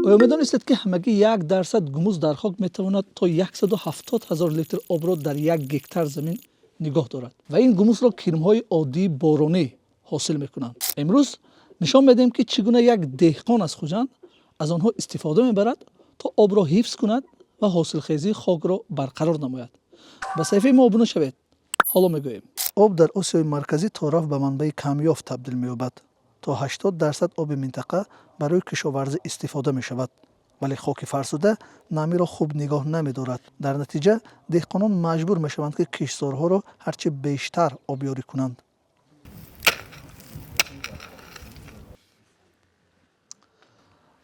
آیا می‌دانستید که همگی 1% گوموس در خاک میتواند تا 170,000 لیتر آب را در 1 هکتار زمین نگاه دارد و این گوموس را کرم‌های عادی بارانی حاصل میکنند. امروز نشان میدیم که چگونه یک دهقان از خوجند از آنها استفاده میبرد تا آب را حفظ کند و حاصلخیزی خاک را برقرار نماید. به صفحه ما ابونه شوید. حالا میگوییم آب در آسیای مرکزی تا رفت به منبع کمیافت تبدیل می‌یابد. تا 80% آب منطقه برای کشاورزی استفاده می شود، ولی خاک فرسوده نمی را خوب نگاه نمی دارد. در نتیجه دهقانان مجبور می شوند که کشتزارها را هرچه بیشتر آبیاری کنند.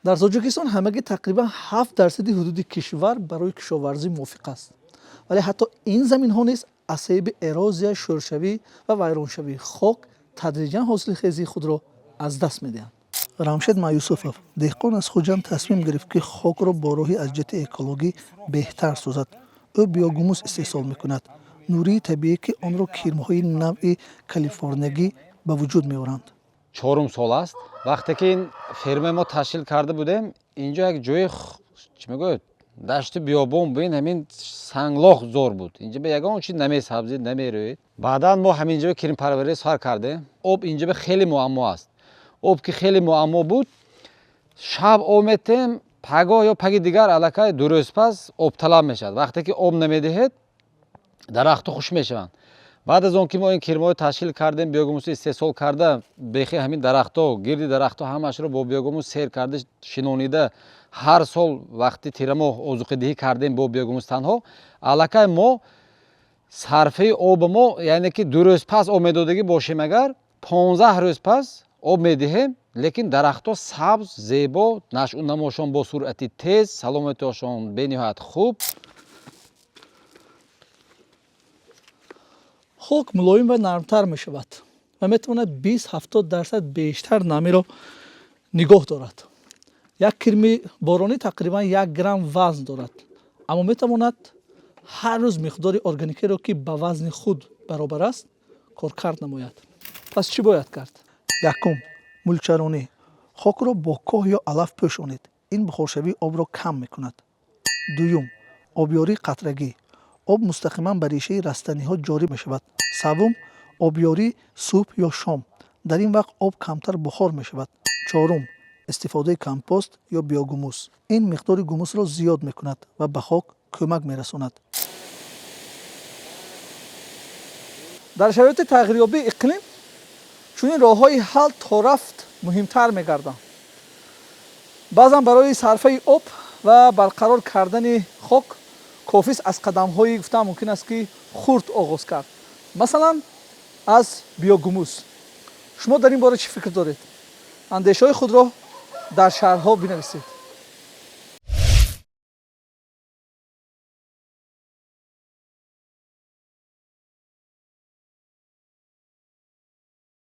در تاجیکستان همگی تقریبا 7% حدود کشور برای کشاورزی موافق است، ولی حتی این زمین ها نیز عصیب اروزیا، شورشوی و ویرانشوی خاک تدریجا حاصلخیزی خود را از دست می‌دهند. رامشد مایوسوفов دهقان از خوجند تصمیم گرفت که خاک را با راهی از جهت اکولوژی بهتر سازد. او بیوگوموس استحصال می‌کند، نوری طبیعی که آن را کرم‌های نوع کالیفرنیایی به وجود می‌آورند. 4 سال است وقتی که این فرم ما تشکیل کرده بودیم، اینجا یک جای چی میگوید دشت بیابان بین همین سنگلاخ زور بود. اینجا به یگان چیز نمی‌سبزید نمی‌روید. بعدا ما همینجا کرم پرورش سر کردیم. آب اینجا به خیلی معما است. آب که خیلی معما بود، شب آمدیم پگاه یا پگ دیگر الکای درست پس آب طلب میشد. وقتی که آب نمیدهید درخت خوش میشوند. بعد از اون که ما این کرمای تشکیل کردیم، بیوگوموس استحصال کرده، بخی همین درخت‌ها گردی درخت‌ها همش رو با بیوگوموس سیر کرده شنونیده، هر سال وقتی تیرما آذوقه دهی کردیم با بیوگوموس تنها الکای ما صرفه آب ما یعنی که 2 روز پس آب میدادگی باشیم، اگر 15 روز پس آب میدهیم، لیکن درخت‌ها سبز زیبا نشو نماشون با سرعت تیز، سلامتیشون به نهایت خوب. خاک ملایم و نرمتر می شود و می تواند 20-70% بیشتر نمی را نگاه دارد. یک کرم بارانی تقریبا 1 گرم وزن دارد، اما می تواند هر روز مقدار ارگانیکی را که به وزن خود برابر است کارکرد نماید. پس چی باید کرد؟ یکم، ملچرانی. خاک را با کاه یا علف پوشانید. این بخارشوی آب را کم می کند. دوم، آبیاری قطرگی. آب مستقیما به ریشه رستنی ها جاری می شود. سوم، آبیاری صبح یا شام. در این وقت آب کمتر بخار می شود. چهارم، استفاده کمپوست یا بیوگوموس. این مقدار گوموس را زیاد می کند و به خاک کمک می رساند. در شرایط تغییریابی اقلیم چون راه های حل تا رفت مهمتر می گردند. بعضا برای صرفه آب و برقرار کردن خاک کافی است از قدم های گفتم ممکن است که خرد آغاز کرد. مثلا از بیوگوموس. شما در این باره چی فکر دارید؟ اندیشه های خود را در شرح‌ها بنویسید.